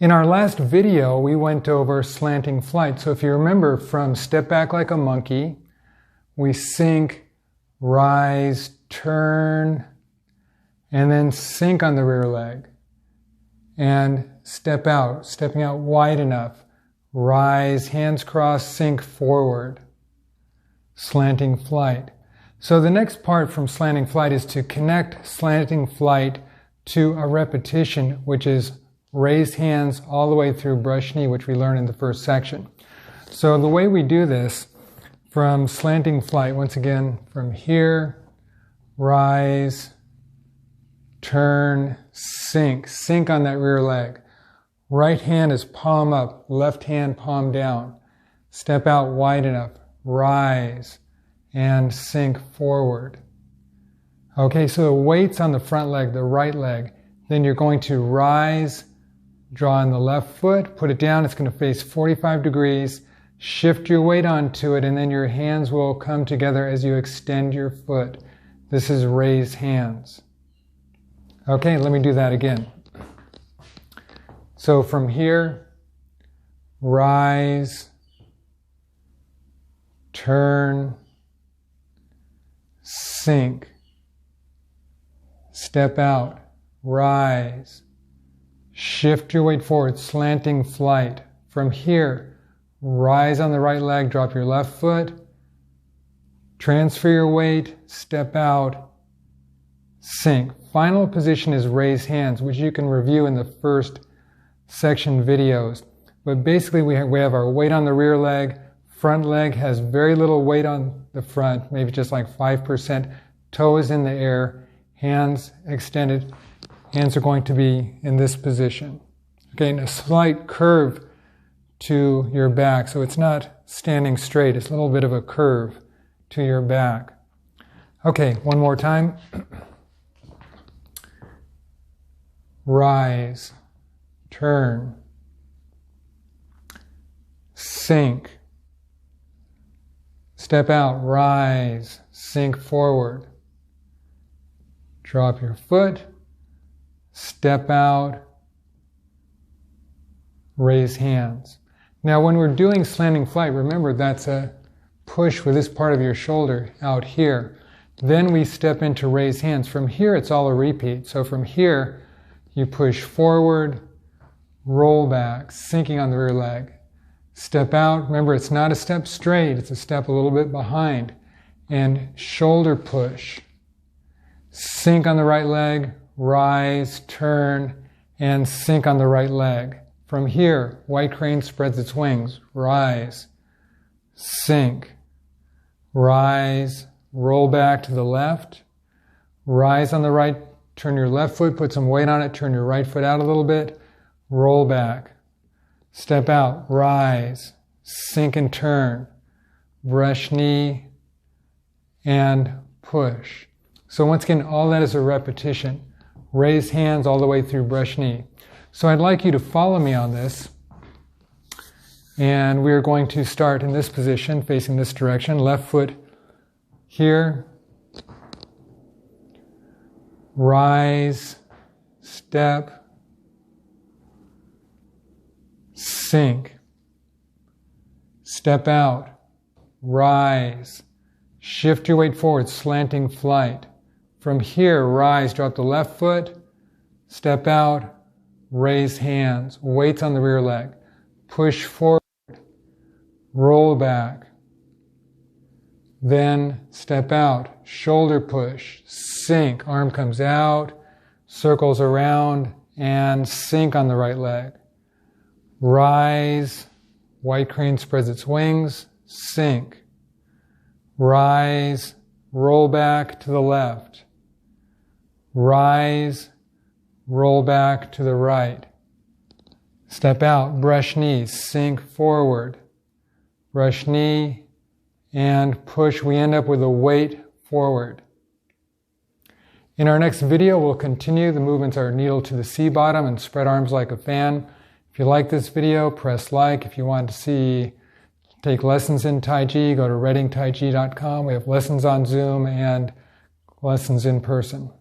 In our last video, we went over slanting flight. So if you remember, from step back like a monkey, we sink, rise, turn, and then sink on the rear leg. And step out, stepping out wide enough. Rise, hands crossed, sink forward. Slanting flight. So the next part from slanting flight is to connect slanting flight to a repetition, which is raised hands all the way through brush knee, which we learned in the first section. So the way we do this from slanting flight, once again, from here, rise, turn, sink. Sink on that rear leg. Right hand is palm up, left hand palm down. Step out wide enough, rise, and sink forward. Okay, so the weight's on the front leg, the right leg. Then you're going to rise, draw in the left foot, put it down, it's going to face 45 degrees, shift your weight onto it, and then your hands will come together as you extend your foot. This is raised hands. Okay, let me do that again. So from here, rise, turn, sink, step out, rise, shift your weight forward, slanting flight. From here, rise on the right leg, drop your left foot, transfer your weight, step out, sink. Final position is raised hands, which you can review in the first section videos. But basically we have our weight on the rear leg, front leg has very little weight on the front, maybe just like 5%, toes in the air, hands extended. Hands are going to be in this position. Okay, and a slight curve to your back, so it's not standing straight, it's a little bit of a curve to your back. Okay, one more time. Rise, turn, sink, step out, rise, sink forward, drop your foot, step out, raise hands. Now when we're doing slanting flight, remember that's a push with this part of your shoulder out here. Then we step into raise hands. From here it's all a repeat. So from here you push forward, roll back, sinking on the rear leg. Step out, remember it's not a step straight, it's a step a little bit behind. And shoulder push. Sink on the right leg, rise, turn, and sink on the right leg. From here, white crane spreads its wings. Rise, sink, rise, roll back to the left, rise on the right, turn your left foot, put some weight on it, turn your right foot out a little bit, roll back, step out, rise, sink and turn, brush knee, and push. So once again, all that is a repetition. Raise hands all the way through brush knee. So I'd like you to follow me on this. And we're going to start in this position, facing this direction. Left foot here. Rise, step, sink. Step out, rise. Shift your weight forward, slanting flight. From here, rise, drop the left foot, step out, raise hands, weights on the rear leg, push forward, roll back, then step out, shoulder push, sink, arm comes out, circles around, and sink on the right leg. Rise, white crane spreads its wings, sink, rise, roll back to the left. Rise, roll back to the right. Step out, brush knee, sink forward. Brush knee and push. We end up with a weight forward. In our next video, we'll continue. The movements are needle to the C bottom and spread arms like a fan. If you like this video, press like. If you want to take lessons in Tai Chi, go to readingtaiji.com. We have lessons on Zoom and lessons in person.